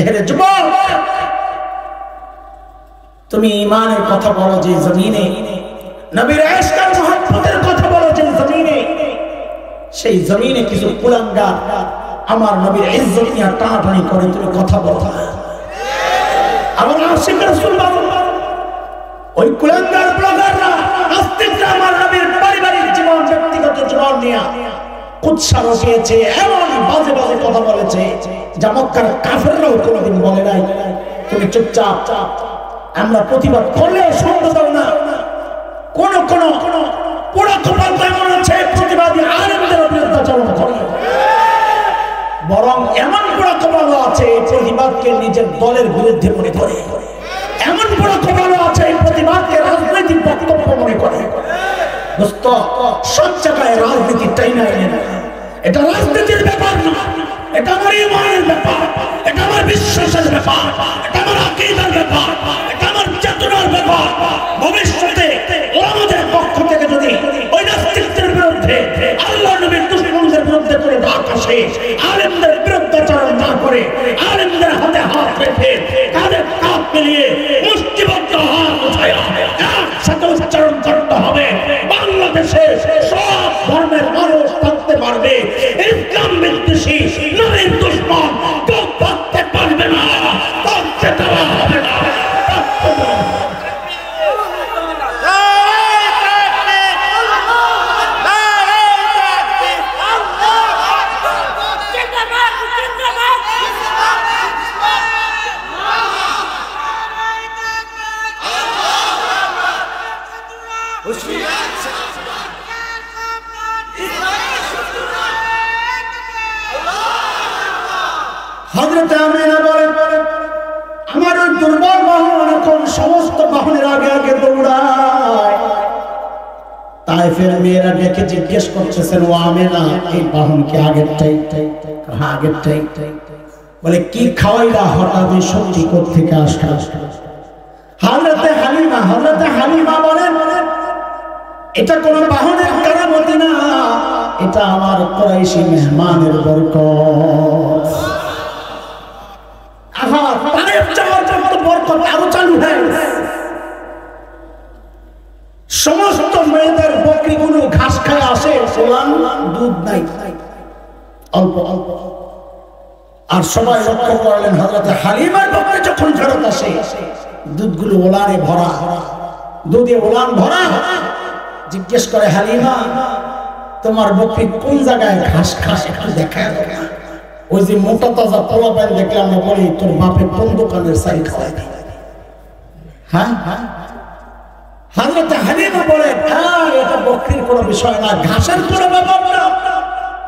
এরে যুবক, তুমি ঈমানের কথা বলো যে জমিনে, নবীর ইশক আর মুহাব্বতের কথা বলো যে জমিনে, সেই জমিনে কিছু কুলাঙ্গার আমার নবীর ইজ্জত নিয়ে টানাটানি করে তুমি কথা বলো না। আমার আশিক রাসূল ওই কুলাঙ্গার ব্লগাররা নাস্তিকরা আমার নবীর পারিবারিক জীবন, ব্যক্তিগত জীবন নিয়ে কুৎসা রচিয়েছে, এমন বাজে বাজে কথা বলেছে যা মক্কার কাফেররাও কোনোদিন বলে নাই। তুমি চুপচাপ, আমরা প্রতিবাদ করলেও শুনতে দাও না। কোন কোন পোড়া কপাল এমন আছে প্রতিবাদী আলেমদের বিরুদ্ধে আচরণ করে, বরং এমন পোড়া কপাল আছে প্রতিবাদকে নিজের দলের বিরুদ্ধে মনে করে, এমন পোড়া কপাল আছে প্রতিবাদকে রাজনৈতিক বক্তব্য মনে করে। দোস্ত, সব জায়গায় রাজনীতি টাইনা এনে না, এটা রাজনীতির ব্যাপার না, এটা আমার ঈমানের ব্যাপার, এটা আমার বিশ্বাসের ব্যাপার, এটা আমার আকীদার ব্যাপার, এটা আমার চেতনার ব্যাপার। ভবিষ্যতে ওলামাদের পক্ষ থেকে যদি ওই নাস্তিকদের বিরুদ্ধে, আল্লাহর নবীর দুশমনদের বিরুদ্ধে করে ডাক আসে, আলেমদের বিরুদ্ধাচরণ না করে, আলেমদের হাতে হাত রেখে কাঁধে কাঁধ মিলিয়ে মুষ্টিবদ্ধ হাত উঠায়া একসাথে উচ্চারণ করতে হবে, বাংলাদেশে সব ধর্মের মানুষ থাকতে পারবে। ইসলাম বিদ্বেষী নবীর দুশমন কেউ থাকতে পারবে না, থাকতে দেওয়া হবে না। হযরত আমিনা বলেন, আমার ওই দুর্বল বাহন এখন সমস্ত বাহনের আগে আগে দৌড়ায়। তায়েফের মেয়েরা দেখে জিজ্ঞেস করতেছেন, ও আমিনা, এই বাহন কি আগেরটাই? আগেরটাই। বলে, কি খাওয়াইলা হঠাৎ এই শক্তি কোত্থেকে আসলো? হযরতে হালিমা বলেন, এটা কোন বাহনের কারামতি না, এটা আমার কুরাইশি মেহমানের বরকত। সমস্ত মেয়েদের বকরিগুলো ঘাস খায় আসে, দুধ নাই, অল্প অল্প। আর সবাই লক্ষ্য করলেন হযরত হালিমার বকরি যখন ফেরত আসে, দুধগুলো ওলানে ভরা, দুধে ওলান ভরা। জিজ্ঞেস করে, হালিমা, তোমার বকরি কোন জায়গায় ঘাস খায় একটু দেখায় দাও না। ওই যে মোটা তাজা পোলাপান দেখলে আমরা বলি, তোর বাপে কোন দোকানের চাল খাওয়ায়? হ্যাঁ, হযরত হালিমা বলে, এটা বকরির কোনো বিষয় না, ঘাসের কোনো ব্যাপার না,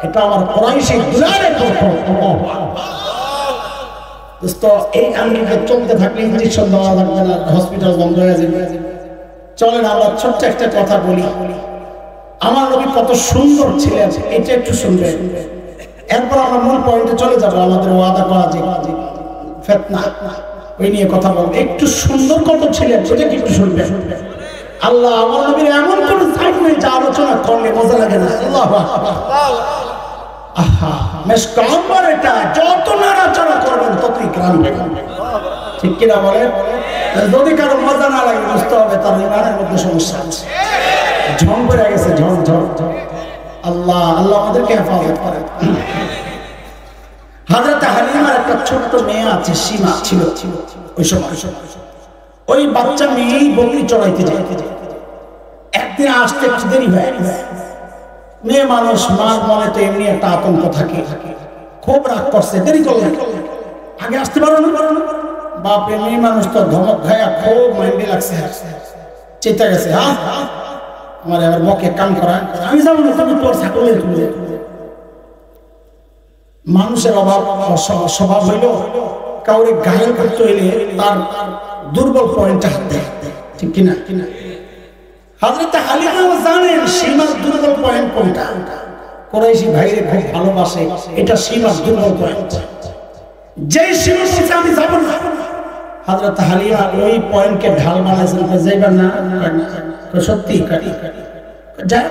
এটা আমার কুরাইশি দুলারের বরকত। দোস্ত, এই আঙ্গিকে চলতে থাকলে ইনজেকশন দেওয়া লাগবে না, হসপিটাল বন্ধ হয়ে যাবে। চলেন আমরা ছোট্ট একটা কথা বলি। আমার নবী কত সুন্দর ছিলেন, এটা একটু শুনবেন, এরপর আমরা মূল পয়েন্টে চলে যাবো। আমাদের ওয়াদা করা যে ফিতনা, ওই নিয়ে কথা বলবো। একটু সুন্দর কত ছিলেন সেটা কি একটু শুনবেন। আল্লাহ, আমার নবীর এমন কোন সাইড নেই যা আলোচনা করলে মজা লাগে না। আল্লাহু আকবার। আহা, মেশকাম্বার, এটা যত নাড়াচাড়া করবেন ততই গ্রাম পাবেন, ঠিক কিনা বলেন? যদি কারো মজা না লাগে বুঝতে হবে তার ইমানের মধ্যে সমস্যা আছে, ঝং করে গেছে, ঝং ঝং। আল্লাহ আল্লাহ আমাদেরকে হেফাজত করেন। হযরত হালিমার একটা ছোট্ট মেয়ে আছে, সীমা ছিল ওই সময়। ওই বাচ্চা মেয়ে বকরি চড়াইতে যায়, একদিন আসতে একটু দেরি হয়ে গেছে। মেয়ে মানুষ, মার মনে তো এমনি একটা আতঙ্ক থাকে, খুব রাগ করছে, দেরি করলে আগে আসতে পারো না। বাপে মেয়ে মানুষ তো ধমক খায়া খুব মাইন্ডে লাগছে, চেতা গেছে, আমার এবার বকে কাম করা, আমি যাবো না, তুমি তোর ছাগলে তুলে। মানুষের অভাব স্বভাব হইল, কাউরে ঘায়ল করতে হইলে তার দুর্বল পয়েন্টে হাত দেয়, ঠিক কিনা? হযরত হালিমা জানেন সীমার দুর্বল পয়েন্ট কোনটা। কুরাইশি ভাইরে খুব ভালোবাসে, এটা সীমার দুর্বল পয়েন্ট। যেই সীমার কাছে আমি যাব না, হযরত হালিমা ওই পয়েন্টকে ঢাল বানাইছেন, যাইবা না? সত্যি যাই,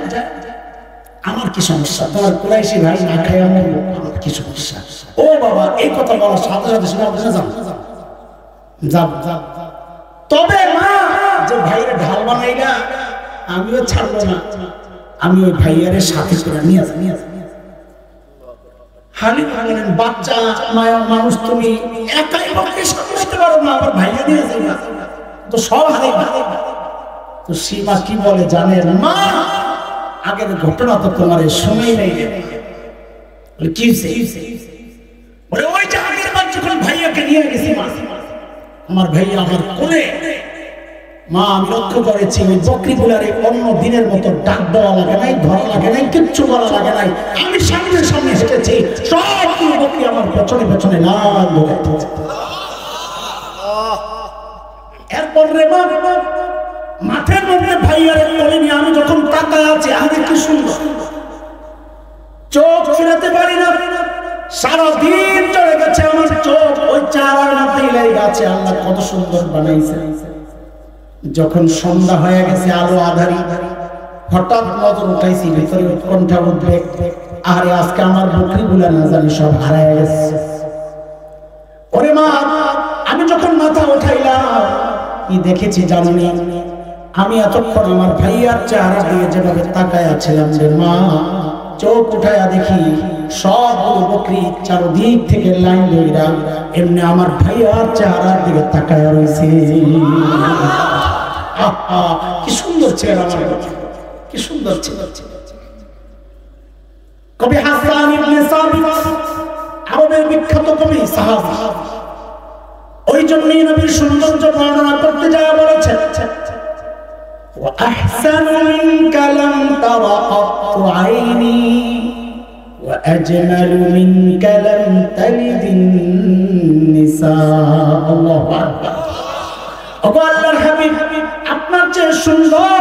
আমার কি সমস্যা? তোমার কুরাইশি ভাই না খায় আমার কি সমস্যা? ও বাবা, এই কথা বলার সাথে সাথে সীমাবদ্ধ যান। তবে মা, যে ভাইয়ের ঢাল বানাইলা আমিও ছাড়বো না, আমি ওই ভাইয়ারে সাথে করে নিয়ে আসি। হালিম বলেন, বাচ্চা মায়া মানুষ, তুমি একাই পক্ষে সামলাতে পারো না, আবার ভাইয়া নিয়ে যাবে তো সব হারাইবা। তো সীমা কি বলে জানেন? মা, আগের ঘটনা তো তোমার সময় নেই। বলে কি বলে, ওই যে আগের বার যখন ভাইয়াকে নিয়ে গেছি মা, আমার ভাইয়া আমার কোলে, মা আমি লক্ষ্য করেছি ওই বকরিগুলারে অন্য দিনের মতো ডাক দেওয়া লাগে নাই, ধরা লাগে নাই, কিচ্ছু করা লাগে নাই। আমি সামনে সামনে হেঁটেছি, সবগুলো বকরি আমার পেছনে পেছনে লাল ধরে। এরপর রে মা, মাঠের মধ্যে ভাইয়ারে কোলে নিয়ে আমি যখন তাকায় আছি, আরে কি সুন্দর, চোখ ফিরাতে পারি না, সারাদিন চলে গেছে আমার চোখ ওই চারার মধ্যেই লেগে আছে। আল্লাহ কত সুন্দর বানাইছে। যখন সন্ধ্যা হয়ে গেছে, আলো আধারি, হঠাৎ নজর উঠাইছি, ভিতরে উৎকণ্ঠা উদ্বেগ, আরে আজকে আমার বকরিগুলা না জানি সব হারায় গেছে। ওরে মা, আমি যখন মাথা উঠাইলাম কি দেখেছি জানি? আমি এতক্ষণ আমার ভাইয়ার চেহারা দিয়ে যেভাবে তাকায় আছিলাম রে মা, চোখ উঠাইয়া দেখি সবগুলো বকরি চারদিক থেকে লাইন লইরা এমনি আমার ভাইয়ার চেহারার দিকে তাকায় রয়েছে। কি সুন্দর চেহারা আমার, কি সুন্দর চেহারা। কবি হাসান ইবনে সাবিত, আরবের বিখ্যাত কবি, সাহাবী, ওই জন্যই নবীর সৌন্দর্য বর্ণনা করতে যায় বলেছেন, ওয়া আহসানু মিনকা লাম তারা কাত্তু আইনি ওয়া আজমালু মিনকা লাম তালিদিন নিসা। আল্লাহু আকবার। ওগো আল্লাহর হাবিব, আপনার চেয়ে সুন্দর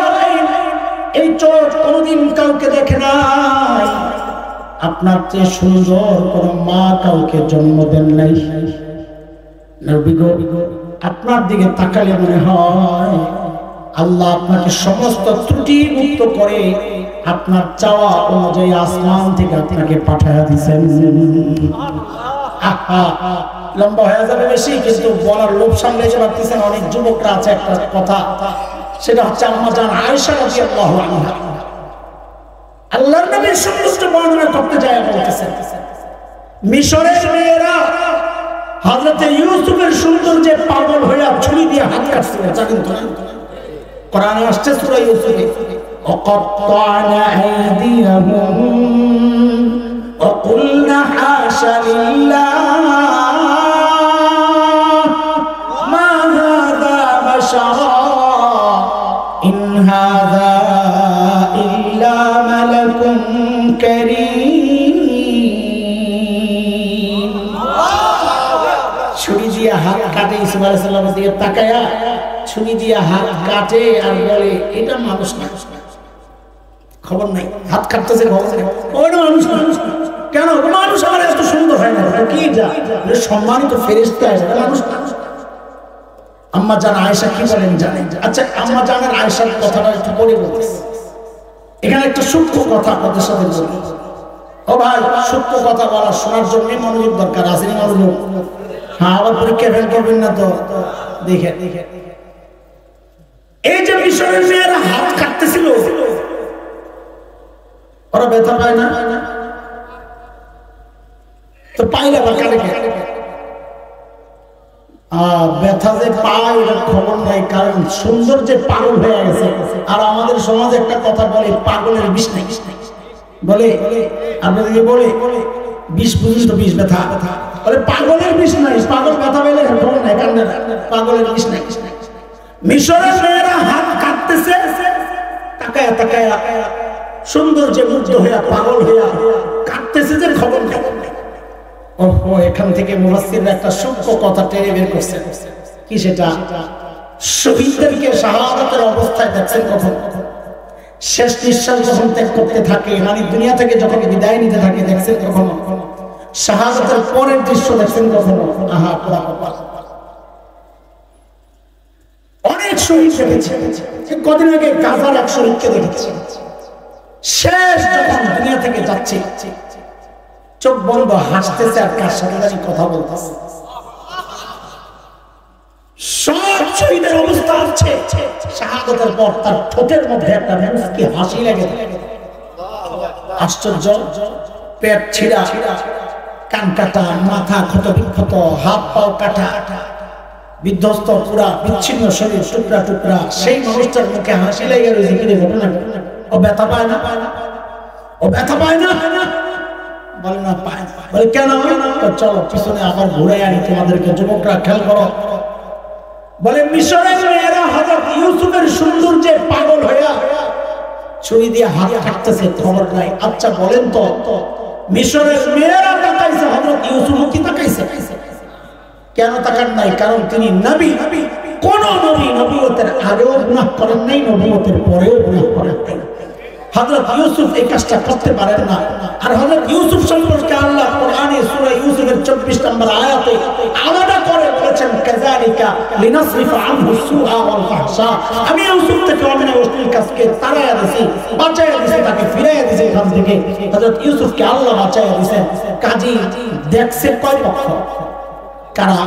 এই চোখ কোনদিন কাউকে দেখে নাই, আপনার চেয়ে সুন্দর কোন মা কাউকে জন্ম দেন নাই। নবী গো, আপনার দিকে তাকালে মনে হয় আল্লাহ আপনাকে সমস্ত ত্রুটি মুক্ত করে আপনার চাওয়া অনুযায়ী আসমান থেকে আপনাকে পাঠায়া দিয়েছেন। লম্বা হয়ে যাবে বেশি, কিন্তু বলার লোভ সামলাইতে পারতেছেন। অনেক যুবকরা আছে, একটা কথা, সেটা হচ্ছে আম্মা জান আয়েশা রাদিয়াল্লাহু আনহা আল্লাহর নবীর সৌন্দর্য বর্ণনা করতে যায় বলতেছেন, মিশরের মেয়েরা হযরতে ইউসুফের সৌন্দর্যে পাগল হয়ে ছুরি দিয়ে হাত কাটছিল। জানেন তো, কোরআনে আসছে সূরা ইউসুফে, وقطعنا أيديهم وقلنا حاش لله ما هذا بشرا إن هذا إلا ملك كريم। ছুরি দিয়ে হাত কাটে, ইসা আলাইহিস সালামের দিকে তাকায়া ছুরি দিয়ে হাত কাটে আর বলে এটা মানুষ না। খবর নাই, হাত কাটতেছে, খবর নেই, ওটা মানুষ না। কেন মানুষ আমার এত সুন্দর হয় না? কি যা সম্মানিত ফেরেশতা, মানুষ না। আম্মা জান আয়েশা কি বলেন জানেন? আচ্ছা, আম্মা জানের আয়েশার কথাটা একটু পরে বলতেছি। এখানে একটা সূক্ষ্ম কথা আপনাদের সাথে বলি। ও ভাই, সূক্ষ্ম কথা বলা শোনার জন্য মনোযোগ দরকার আছে। মনোযোগ, হ্যাঁ, আবার পরীক্ষা ফেল করবেন না তো। দেখে এই যে মিশরের মেয়েরা হাত কাটতেছিল, ওরা ব্যথা পায় না? তো পাইলে বা কাটে ব্যথা যে পায় ওটা খবর নাই, কারণ সুন্দর যে পাগল হয়ে গেছে। আর আমাদের সমাজে একটা কথা বলে, পাগলের বিষ নাই বলে, আপনাদেরকে বলে বিষ বুঝিস তো, বিষ ব্যথা বলে, পাগলের বিষ নাই, পাগল ব্যথা পেলে খবর নাই, কারণ পাগলের বিষ নাই। মিশরের মেয়েরা হাত কাটতেছে, তাকায়া তাকায়া সুন্দর যে মুগ্ধ হইয়া পাগল হইয়া কাটতেছে, যে খবর নেই। ওহো, এখান থেকে মুফাসসিররা একটা সূক্ষ্ম কথা টেনে বের করছে। কি সেটা? শহীদদেরকে শাহাদাতের অবস্থায় দেখছেন কখন? শেষ নিঃশ্বাস যখন ত্যাগ করতে থাকে, মানে দুনিয়া থেকে যখন বিদায় নিতে থাকে, দেখছেন কখনো? শাহাদাতের পরের দৃশ্য দেখছেন কখনো? আহা, পুরা কপাল। অনেক শহীদ দেখেছে। কদিন আগে গাজার এক শহীদকে দেখেছি, শেষ যখন দুনিয়া থেকে যাচ্ছে, চোখ বন্ধ হাসতেছে আর কার সাথে জানি কথা বলতেছে। সব শহীদের অবস্থা আছে, শাহাদাতের পর তার ঠোঁটের মধ্যে একটা মুস্কি হাসি লেগে থাকে। আশ্চর্য, পেট ছিঁড়া, কান কাটা, মাথা ক্ষত বিক্ষত, হাত পাও কাটা, বিধ্বস্ত, পুরা বিচ্ছিন্ন শরীর, টুকরা টুকরা, সেই মানুষটার মুখে হাসি লেগে রয়েছে। কি ঘটনা? ও ব্যথা পায় না? ও ব্যথা পায় না? বলে না পায়। বলে কেন? চলো পিছনে আবার ঘুরে আনি তোমাদেরকে, যুবকরা খেয়াল করো। বলে মিশরের মেয়েরা হযরত ইউসুফের সৌন্দর্যে পাগল হইয়া ছুরি দিয়ে হাত কাটতেছে, খবর নাই। আচ্ছা বলেন তো, মিশরের মেয়েরা তাকাইছে, হযরত ইউসুফ কি তাকাইছে? কেন তাকান নাই? কারণ তিনি নবী। কোন নবী নবুয়তের আগেও গুনাহ করেন নাই, নবুয়তের পরেও গুনাহ করেন নাই। হযরত ইউসুফ এই কাজটা করতে পারেন না। আর হযরত ইউসুফ সম্পর্কে আল্লাহ কোরআনে সূরা ইউসুফের 24 নম্বর আয়াতে আলাদা করে বলেছেন, কাযালিকা লিনাসরিফা আনহু সুআ ওয়াল ফাহশা। আমি ইউসুফ থেকে অন্যায় অশ্লীল কাজকে তাড়াইয়া দিয়েছি, বাঁচাইয়া দিয়েছি, তাকে ফিরাইয়া দিয়েছি এখান থেকে। হযরত ইউসুফকে আল্লাহ বাঁচাইয়া দিয়েছেন। কাজী দেখছে কয় পক্ষ? কারা?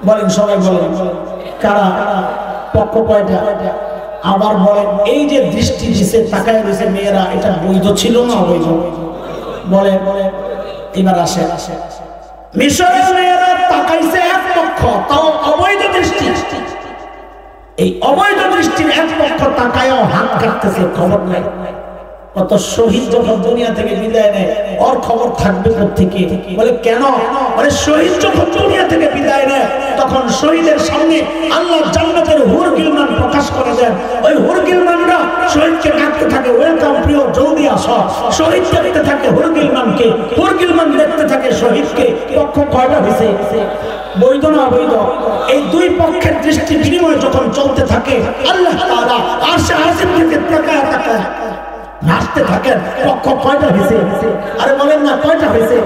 বলেন, সবাই বলেন, কারা? পক্ষ কয়টা? আবার বলেন, এই যে দৃষ্টি দিছে, তাকায় দিছে মেয়েরা, এটা বৈধ ছিল না অবৈধ? বলে এবার আসে, মিশরের মেয়েরা তাকাইছে এক পক্ষ, তাও অবৈধ দৃষ্টি। এই অবৈধ দৃষ্টির এক পক্ষ তাকায়ও হাত কাটতেছে, খবর নাই। কত শহীদ যখন দুনিয়া থেকে বিদায় নেয়, ওর খবর থাকবে কোত্থেকে? বলে কেন? বলে শহীদ যখন দুনিয়া থেকে বিদায় নেয়, তখন শহীদের সামনে আল্লাহ জান্নাতের হুর গিলমান প্রকাশ করে দেন। ওই হুর গিলমানরা শহীদকে ডাকতে থাকে, ওয়েলকাম প্রিয়, জলদি আসো। শহীদ দেখতে থাকে হুর গিলমানকে, হুর গিলমান দেখতে থাকে শহীদকে। পক্ষ কয়টা হয়েছে? বৈধ না অবৈধ? এই দুই পক্ষের দৃষ্টি বিনিময় যখন চলতে থাকে, আল্লাহ তাআলা আরশে আজিম থেকে তাকায় তাকায় হাসতে থাকেন। পক্ষ কয়টা হয়েছে? আরে বলেন না, কয়টা হয়েছে?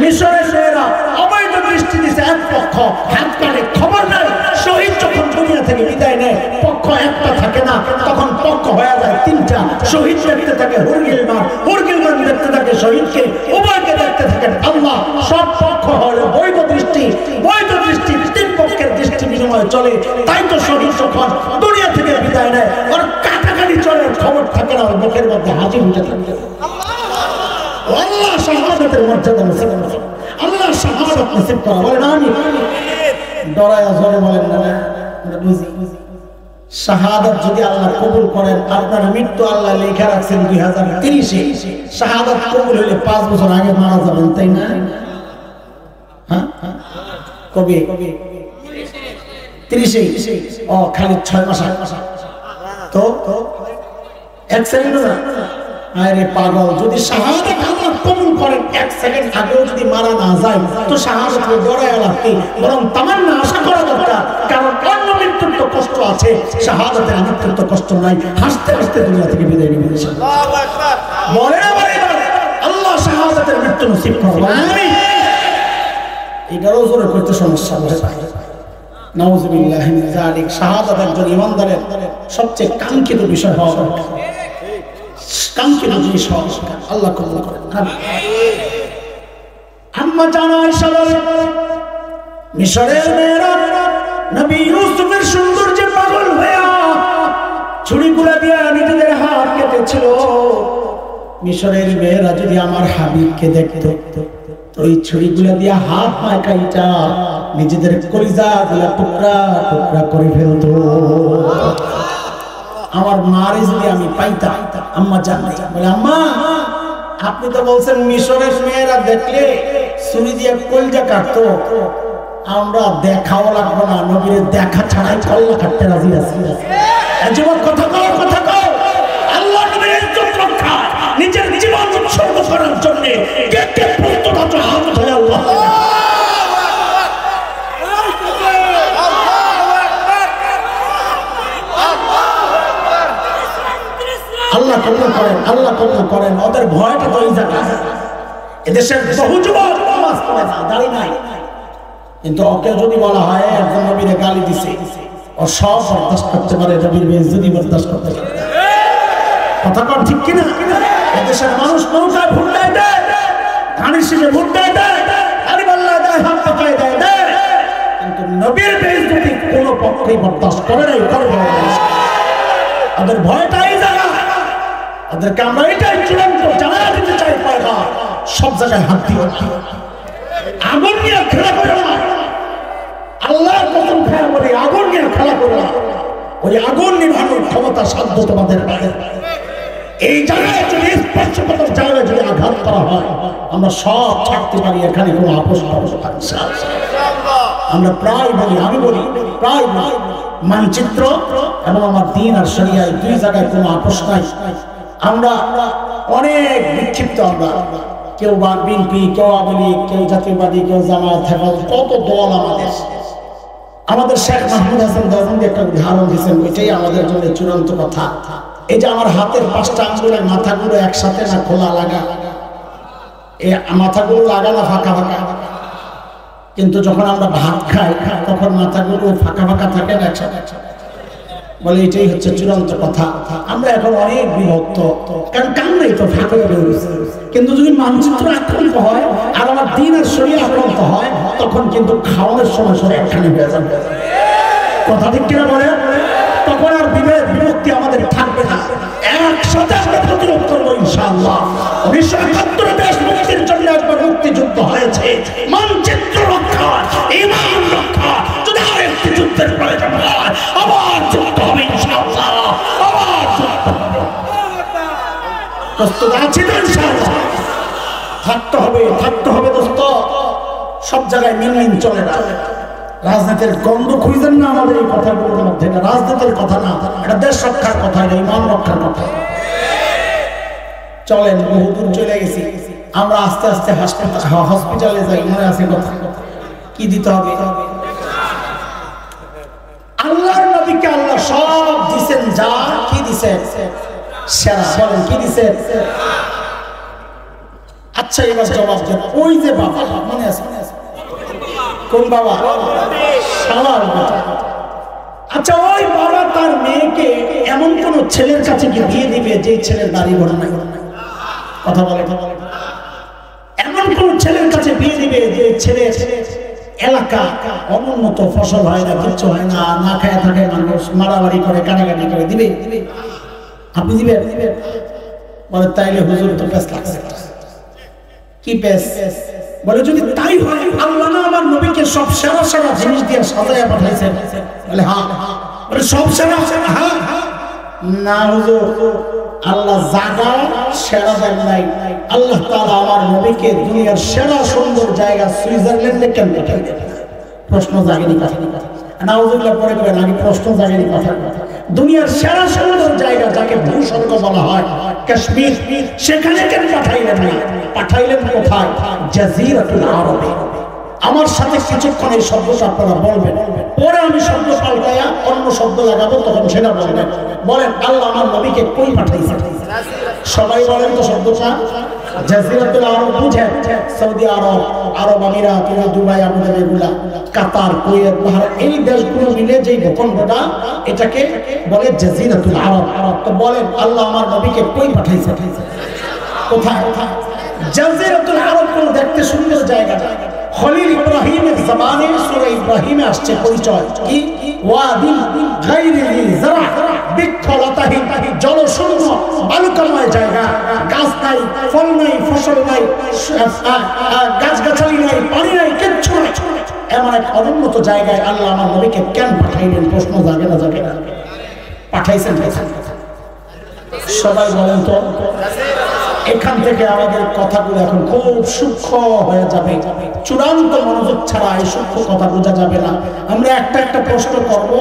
মিশরের মেয়েরা অবৈধ দৃষ্টি দিছে এক পক্ষ, হাত কাটে, খবর নাই। শহীদ যখন দুনিয়া থেকে বিদায় নেয়, পক্ষ একটা থাকে না, তখন পক্ষ হয়ে যায় তিনটা। শহীদ দেখতে থাকে হুর গিলমান, হুর গিলমান দেখতে থাকে শহীদকে, উভয়কে দেখতে থাকেন আল্লাহ। সব পক্ষ হলো বৈধ দৃষ্টি। বৈধ দৃষ্টি, তিন পক্ষের দৃষ্টি বিনিময় চলে। তাই তো শহীদ যখন দুনিয়া থেকে বিদায় নেয়, ওর কাটাকাটি চলে, খবর থাকে না, ওর মুখের মধ্যে হাসি উঠে থাকে। আল্লাহ শাহাদাতের মর্যাদা নসিব করেন, আল্লাহ শাহাদাত নসিব করেন। বলেন আমিন। ডরায়া জোরে বলেন না? বুঝি শাহাদাত যদি আল্লাহ কবুল করেন, আপনার মৃত্যু আল্লাহ লেখা রাখছেন 2030-এ। শাহাদাত কবুল হলে 5 বছর আগে মারা যাবেন, তাই না? হ্যাঁ, কবে? 30-এ। ও খালি 6 মাস তো 1 সেকেন্ড না? আরে পাগল, যদি শাহাদাত আল্লাহ কবুল করেন 1 সেকেন্ড আগেও যদি মারা না যায়, তো শাহাদাতকে ডরায় লাগবে, বরং তামান্না আশা করা দরকার। কারণ অন্য মৃত্যুর তো কষ্ট আছে, শাহাদাতের মৃত্যুর তো কষ্ট নাই। হাসতে হাসতে দুনিয়া থেকে বিদায় নিবে ইনশাআল্লাহ। আল্লাহু আকবার। বলেন আবার এবার, আল্লাহ শাহাদাতের মৃত্যু নসিব করুন। আমিন। এটারও জোরে করতে সমস্যা বলে পায়। নাউযুবিল্লাহি মিন যালিক। শাহাদাত একজন ঈমানদারের সবচেয়ে কাঙ্ক্ষিত বিষয় হওয়া দরকার, কাঙ্ক্ষিত জিনিস হওয়া দরকার। আল্লাহ কবুল করেন। আম্মা জান আয়েশা বলেন, মিশরের মেয়েরা নবী ইউসুফের সৌন্দর্যে পাগল হয়ে ছুরিগুলা দিয়ে নিজেদের হাত কেটেছিল। মিশরের মেয়েরা যদি আমার হাবিবকে দেখতো, তো এই ছুরিগুলা দিয়ে হাত পায় কাইটা নিজেদের কলিজাগুলা টুকরা টুকরা করে ফেলতো। আমার মারে যদি আমি পাইতাম। আম্মা জানে, বলে আম্মা আপনি তো বলছেন মিশরের মেয়েরা দেখলে ছুরি দিয়ে কলিজা কাটতো, আমরা দেখাও লাগবো না, নবীর দেখা ছাড়াই কল্লা কাটতে রাজি আছি। যুবক কথা কও, কথা কও। আল্লাহ নবীর ইজ্জত রক্ষা, নিজের জীবন উৎসর্গ করার জন্য কে কে প্রস্তুত আছে? হাত ধরে আল্লাহ। আল্লাহ কবুল করেন, আল্লাহ কবুল করেন। ওদের ভয়টা তো এই জায়গা। এদেশের বহু যুবক নামাজ পড়ে না, দাঁড়ি নাই, কিন্তু ওকে যদি বলা হয় একজন নবীরে গালি দিছে, ও সব বরদাস্ত করতে পারে, নবীর বেইজ্জতি বরদাস্ত করতে পারে। কথা কর ঠিক কিনা? এদেশের মানুষ নৌকায় ভুট্টায় দেয়, ধানের শীষে ভোট দেয় দাঁড়িপাল্লায় দেয়, হাত পাকায় দেয়, কিন্তু নবীর বেইজ্জতি কোনো পক্ষেই বরদাস্ত করে নাই, করবে না। ওদের ভয়টাই জায়গা, ওদেরকে আমরা এটাই চূড়ান্ত জানা দিতে চাই, পায়গা সব জায়গায় হাত দিয়ে আগুন নিয়ে খেলা করে না। আল্লাহ কসম খেয়ে বলি, আগুন নিয়ে খেলা করে না। ওই আগুন নিভানোর ক্ষমতা সাধ্য তোমাদের বাইরে। এই জায়গায় যদি স্পর্শকাতর জায়গায় যদি আঘাত করা হয়, আমরা সব ছাড়তে পারি, এখানে কোনো আপোষ থাকে। আমরা প্রায় বলি, আমি বলি প্রায় বলি, মানচিত্র এবং আমার দিন আর শরিয়ায় দুই জায়গায় কোনো আপোষ নাই। আমরা অনেক বিক্ষিপ্ত, আমরা কেউ বা বিএনপি, কেউ আওয়ামী লীগ, কেউ জাতীয়বাদী, কেউ জামায়াত, হেফাজত, কত দল আমাদের শেখ মাহমুদ হাসান দেওবন্দি একটা উদাহরণ দিয়েছেন, এটাই আমাদের জন্য চূড়ান্ত কথা। এই যে আমার হাতের 5টা আঙ্গুলের মাথাগুলো একসাথে না খোলা লাগা, এই মাথাগুলো লাগা না ফাঁকা ফাঁকা, কিন্তু যখন আমরা ভাত খাই তখন মাথাগুলো ফাঁকা ফাঁকা থাকে না একসাথে, বলে এটাই হচ্ছে চূড়ান্ত কথা। আমরা এখন অনেক বিভক্ত, কারণ কান্নাই তো ফাঁকা হয়ে গেছে। কিন্তু যদি মানচিত্র আক্রান্ত হয় আর আমার দিন আর শরীর আক্রান্ত হয়, তখন কিন্তু খাওয়ানোর সময় সব একখানে হয়ে যাবে। কথা ঠিক কিনা বলে? তখন আর বিভেদ বিভক্তি আমাদের থাকবে না, একসাথে আমরা প্রতিরোধ করবো ইনশাআল্লাহ। 1971 দেশ মুক্তির জন্য একবার মুক্তিযুদ্ধ হয়েছে, মানচিত্র রক্ষা, ঈমান রক্ষা। যদি আরেকটি যুদ্ধের প্রয়োজন হয়, আবার যুদ্ধ হবে ইনশাআল্লাহ, আবার যুদ্ধ হবে। প্রস্তুত আছি তো ইনশাআল্লাহ? থাকতে হবে দোস্ত। সব জায়গায় মিল চলে না। রাজনীতির গন্ধ খুঁজেন না আমাদের এই কথাগুলোর মধ্যে। এটা রাজনীতির কথা না, এটা দেশ রক্ষার কথা, এটা ইমান রক্ষার কথা। চলেন, বহুদূর চলে গেছি আমরা, আস্তে আস্তে হসপিটালে যাই। মনে আছে কথা? কি দিতে হবে? আল্লাহর নবীকে আল্লাহ সব দিছেন, যা কি দিছেন সেরা। বলেন কি দিছেন? আচ্ছা এবার জবাব দেন। ওই যে বাবা, মনে আছে? কোন বাবা? আচ্ছা, ওই বাবা তার মেয়েকে এমন কোন ছেলের কাছে কি দিয়ে দিবে যে ছেলের বাড়ি ঘর নাই? কথা বলে, এমন কোন ছেলের কাছে বিয়ে দিবে যে ছেলের এলাকা অনুন্নত, ফসল হয় না, কিচ্ছু হয় না, না খায় থাকে মানুষ, মারামারি করে, কাটাকাটি করে, দিবে? আপনি দিবেন? বলে তাইলে হুজুর তো পেশ লাগছে। কি পেশ? বলে যদি তাই হয়, আল্লাহ না আমার নবীকে সব সেরা সেরা জিনিস দিয়ে সাজায়া পাঠাইছেন? বলে হ্যাঁ। বলে সব সেরা? হ্যাঁ। না হুজুর, আল্লাহ জায়গা সেরা দেন নাই। আল্লাহ তাআলা আমার নবীকে দুনিয়ার সেরা সুন্দর জায়গা সুইজারল্যান্ডে কেন পাঠাইলেন? প্রশ্ন জাগেনি কথা। নাউজুবিল্লাহ পরে করেন, আগে প্রশ্ন জাগেনি কথা। দুনিয়ার সেরা সুন্দর জায়গা যাকে ভূস্বর্গ বলা হয়, কাশ্মীর, সেখানে কেন পাঠাইলেন না? পাঠাইলেন কোথায়? জাজিরাতুল আরবে। আমার সাথে কিছুক্ষণ এই শব্দটা আপনারা বলবেন, পরে আমি শব্দ পাল্টায়া অন্য শব্দ লাগাবো, তখন সেটা বলবেন। বলেন আল্লাহ আমার নবীকে কই পাঠাইছে? সবাই বলেন তো শব্দটা। জাজিরাতুল আরব বুঝেন? সৌদি আরব, আরব আমিরাত, দুবাই, আবুধাবি, এগুলা, কাতার, কুয়েত, বাহরাইন, এই দেশগুলো মিলে যে ভূখণ্ডটা, এটাকে বলে জাজিরাতুল আরব। তো বলেন আল্লাহ আমার নবীকে কই পাঠাইছে? কোথায়? জাজিরাতুল আরব কোন দেখতে সুন্দর জায়গা। খলিল ইব্রাহিমের জবানে সূরা ইব্রাহিমে আসছে পরিচয় কি? ওয়াদিন গায়রি যারা, বৃক্ষলতাহীন, জলশূন্য, বালুকাময় জায়গা, গাছ নাই, ফল নাই, ফসল নাই, গাছগাছালি নাই, পানি নাই, কিচ্ছু নাই, এমন এক অনুন্নত জায়গায় আল্লাহ আমার নবীকে কেন পাঠাইলেন? প্রশ্ন জাগে না? জাগে না? পাঠাইছেন কোথায়? সবাই বলেন তো। এখান থেকে আমাদের কথাগুলো এখন খুব সূক্ষ্ম হয়ে যাবে। চূড়ান্ত মনোযোগ ছাড়া এই সূক্ষ্ম কথা বোঝা যাবে না। আমরা একটা একটা প্রশ্ন করব,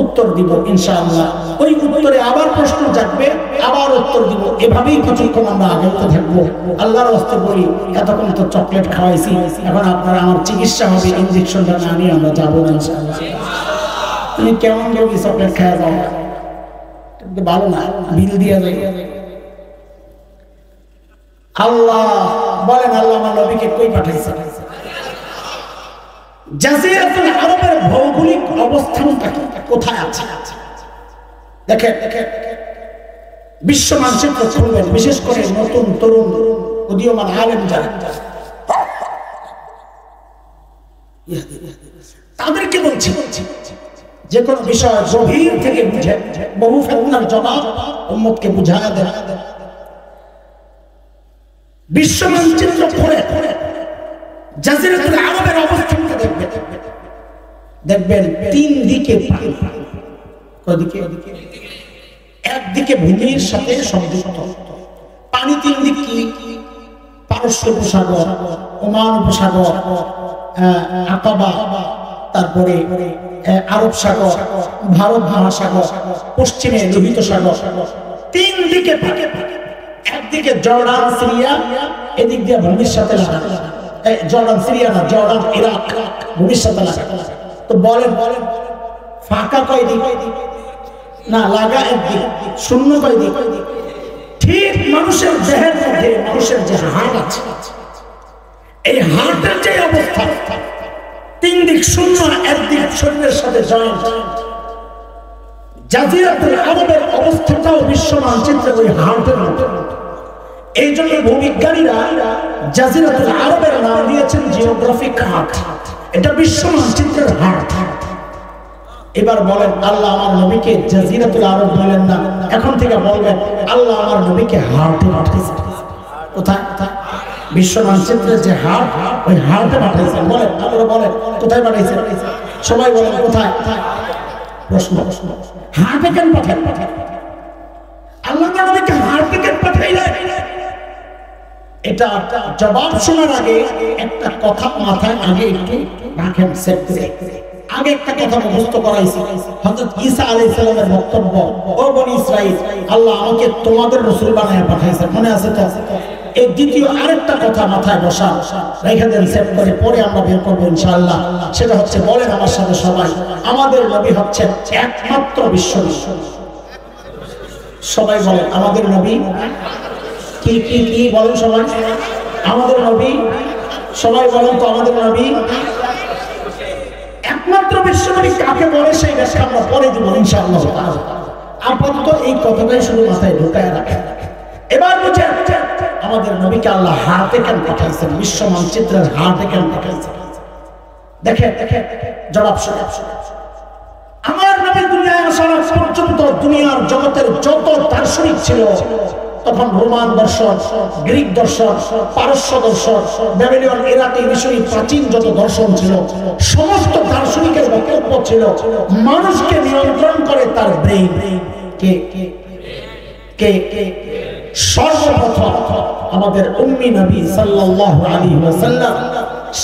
উত্তর দিব ইনশাআল্লাহ। ওই উত্তরে আবার প্রশ্ন জাগবে, আবার উত্তর দিব। এভাবেই কিছুক্ষণ আমরা আগাতে থাকবো। আল্লাহর রাস্তায় বলি, এতক্ষণ তো চকলেট খাওয়াইছি, এখন আপনারা আমার চিকিৎসা হবে, ইনজেকশনটা না নিয়ে আমরা যাবো ইনশাআল্লাহ। তুমি কেমন রোগী চকলেট খাওয়া যাও? ভালো না, বিল দিয়ে যায়। আল্লাহ বলেন আল্লাহ আমার নবীকে কই পাঠাইছে? জাজিরাতুল আরবের ভৌগোলিক অবস্থানটা কোথায় আছে? দেখেন, বিশ্ব মানচিত্র খুলবেন, বিশেষ করে নতুন তরুণ উদীয়মান আলেম যারা, তাদেরকে বলছি যে কোনো বিষয় গভীর থেকে বুঝে বহু ফিতনার জবাব উম্মতকে বুঝায়া দেন। বিশ্ব মানচিত্র পড়ে জাজিরাতুল আরবের অবস্থানকে দেখবেন তিন দিকে পানি। কয়দিকে? একদিকে ভূমির সাথে সংযুক্ত পানি, তিন দিক কি? পারস্য উপসাগর, ওমান উপসাগর, আকাবা, তারপরে আরব সাগর, ভারত মহাসাগর, পশ্চিমে লোহিত সাগর, তিন দিকে পানি। একদিকে জর্ডান সিরিয়া, এদিক দিয়ে ভূমির সাথে লাগা। জর্ডান সিরিয়া না, জর্ডান ইরাক, ভূমির সাথে লাগা। তো বলেন ফাঁকা কয় দিক? না, লাগা একদিক। শূন্য কয় দিক? ঠিক মানুষের দেহের মধ্যে মানুষের যে হাড় আছে, এই হাড়ের যে অবস্থা, তিন দিক শূন্য, একদিক শরীরের সাথে জয়েন্ট। জাজিরাতুল আরবের অবস্থাটাও বিশ্ব মানচিত্রে ওই হাড়ের মতো। এই জন্য ভূবিজ্ঞানীরা জাজিরাতুল আরবের নাম দিয়েছেন জিওগ্রাফিক হার্ট। এটা বিশ্ব মানচিত্রের হার্ট। এবার বলেন, আল্লাহ আমার নবীকে জাজিরাতুল আরব বলেন না, এখন থেকে বলবেন আল্লাহ আমার নবীকে হার্টে পাঠিয়েছেন। কোথায়? বিশ্ব মানচিত্রের যে হার্ট, ওই হার্টে পাঠিয়েছেন। বলেন, আপনারা বলেন কোথায় পাঠিয়েছেন? সবাই বলেন কোথায়? প্রশ্ন, হার্টে কেন পাঠান? আল্লাহ নবীকে হার্টে কেন পাঠাইলেন? এটা জবাব শোনার আগে একটা কথা মাথায় আগে একটু রাখেন, সেট করে। আগে একটা কথা মুখস্থ করাইছি, হযরত ঈসা আলাইহিস সালামের বক্তব্য, ও বনি ইসরাইল, আল্লাহ আমাকে তোমাদের রাসূল বানায়া পাঠাইছেন, মনে আছে তো? এই দ্বিতীয় আরেকটা কথা মাথায় বসা রেখে দেন, সেট করে, পরে আমরা বের করব ইনশাআল্লাহ। সেটা হচ্ছে, বলেন আমার সাথে সবাই, আমাদের নবী হচ্ছেন একমাত্র বিশ্ব নবী। সবাই বলেন আমাদের নবী কি কি কি? বলেন সবাই আমাদের নবী। সবাই বলেন তো আমাদের নবী একমাত্র বিশ্ব নবী কাকে বলে সেই ব্যাখ্যা আমরা পরে দিব ইনশাআল্লাহ। আপাতত এই কথাটাই শুধু মাথায় ঢুকায় রাখেন। এবার বুঝেন আমাদের নবীকে আল্লাহ হাতে কেন পাঠাইছেন, বিশ্ব মানচিত্রের হাতে কেন পাঠাইছেন? দেখেন জবাব শুনে। আমার নবী দুনিয়ায় আসার পর্যন্ত দুনিয়ার জগতের যত দার্শনিক ছিল, তখন রোমান দর্শন, গ্রিক দর্শন, পারস্য দর্শন, ব্যাবিলন, ইরাকি, মিশরী, প্রাচীন যত দর্শন ছিল, সমস্ত দার্শনিকের বক্তব্য ছিল মানুষকে নিয়ন্ত্রণ করে তার ব্রেইন। কে কে কে? সর্বপ্রথম আমাদের উম্মি নবী সাল্লাল্লাহু আলাইহি ওয়াসাল্লাম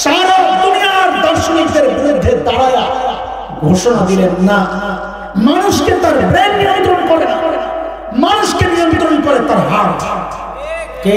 সারা দুনিয়ার দার্শনিকদের বিরুদ্ধে দাঁড়ায়া ঘোষণা দিলেন, না, মানুষকে তার ব্রেন নিয়ন্ত্রণ করে না, মানুষকে নিয়ন্ত্রণ করে তার হার্ট। কে?